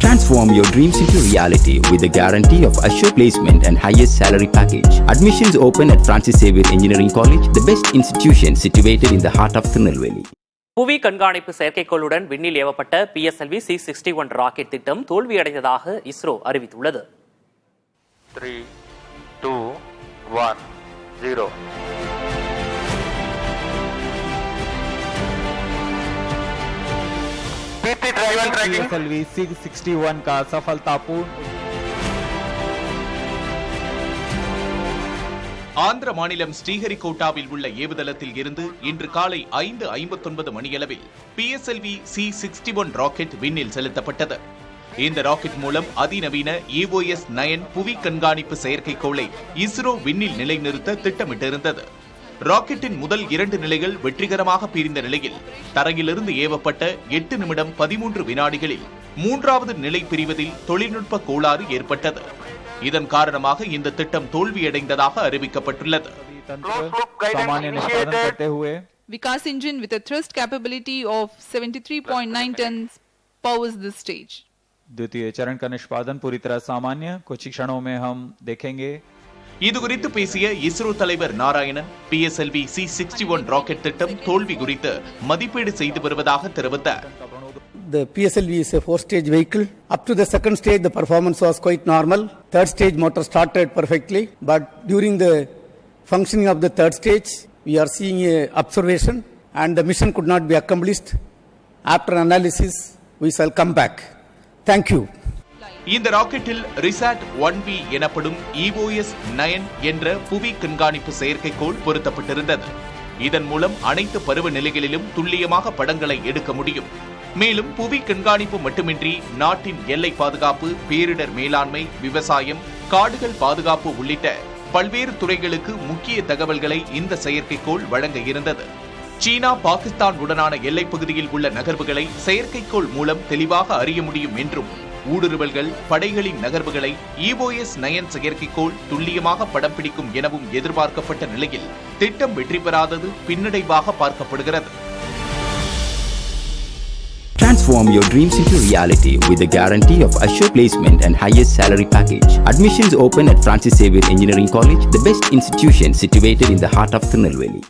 Transform your dreams into reality with the guarantee of assured placement and highest salary package. Admissions open at Francis Xavier Engineering College, the best institution situated in the heart of Tirunelveli. புவி கண்காணிப்பு செயற்கைக்கோளுடன் விண்ணில் ஏவப்பட்ட PSLV C61 rocket திட்டம் தோல்வியடைந்ததாக இஸ்ரோ அறிவித்துள்ளது. 3, 2, 1, 0. PSLV C61 का सफलतापूर्ण ஆந்திர மாநிலம் ஸ்ரீஹரிகோட்டாவில் உள்ள ஏவுதளத்தில் இருந்து இன்று காலை 5:59 மணியளவில் PSLV C61 ராக்கெட் விண்ணில் செலுத்தப்பட்டது. இந்த ராக்கெட் மூலம் அதிநவீன EOS-9 புவி கண்காணிப்பு செயற்கைக்கோளை இஸ்ரோ விண்ணில் நிலைநிறுத்த திட்டமிட்டிருந்தது. ராக்கெட்டின் முதல் 2 நிலைகள் வெற்றிகரமாக பிரிந்த நிலையில் தரையிலிருந்து ஏவப்பட்ட 8 நிமிடம் 13 வினாடிகளில் 3வது நிலை பிரிவதில் தொழில்நுட்ப கோளாறு ஏற்பட்டது. இதன் காரணமாக இந்த திட்டம் தோல்வியடைந்ததாக அறிவிக்கப்பட்டுள்ளது. Vikas engine with a thrust capability of 73.9 tons powers this stage. द्वितीय चरण का निष्पादन पूरी तरह सामान्य, कुछ ही क्षणों में हम देखेंगे. இது குறித்து பேசிய இஸ்ரோ தலைவர் நாராயணன் PSLV C61 ராக்கெட் திட்டம் தோல்வி குறித்து மதிப்பீடு செய்து வருவதாக தெரிவித்தார். The PSLV is a 4-stage vehicle. Up to the second stage, the performance was quite normal. Third stage motor started perfectly. But during the functioning of the third stage, we are seeing a observation and the mission could not be accomplished. After analysis, we shall come back. Thank you. இந்த ராக்கெட்டில் Rishad 1B எனப்படும் EOS-9 என்ற புவி கண்காணிப்பு செயற்கைக்கோள் பொருத்தப்பட்டிருந்தது. இதன் மூலம் அனைத்து பருவநிலைகளிலும் துல்லியமாக படங்களை எடுக்க முடியும். மேலும் புவி கண்காணிப்பு மட்டுமின்றி நாட்டின் எல்லை பாதுகாப்பு, பேரிடர் மேலாண்மை, விவசாயம், காடுகள் பாதுகாப்பு உள்ளிட்ட பல்வேறு துறைகளுக்கு முக்கிய தகவல்களை இந்த செயற்கைக்கோள் வழங்க இருந்தது. சீனா, பாகிஸ்தான் உடனான எல்லைப் பகுதியில் உள்ள நகர்வுகளை செயற்கைக்கோள் மூலம் தெளிவாக அறிய முடியும் என்றும் ஊடுருவல்கள், படைகளின் நகர்வுகளை EOS-9 செயற்கைக்கோள் துல்லியமாக படம் பிடிக்கும் எனவும் எதிர்பார்க்கப்பட்ட நிலையில் திட்டம் வெற்றி பெறாதது பின்னடைவாக பார்க்கப்படுகிறது. Transform your dreams into reality with the guarantee of assured placement and highest salary package. Admissions open at Francis Xavier Engineering College, the best institution situated in the heart of Tirunelveli.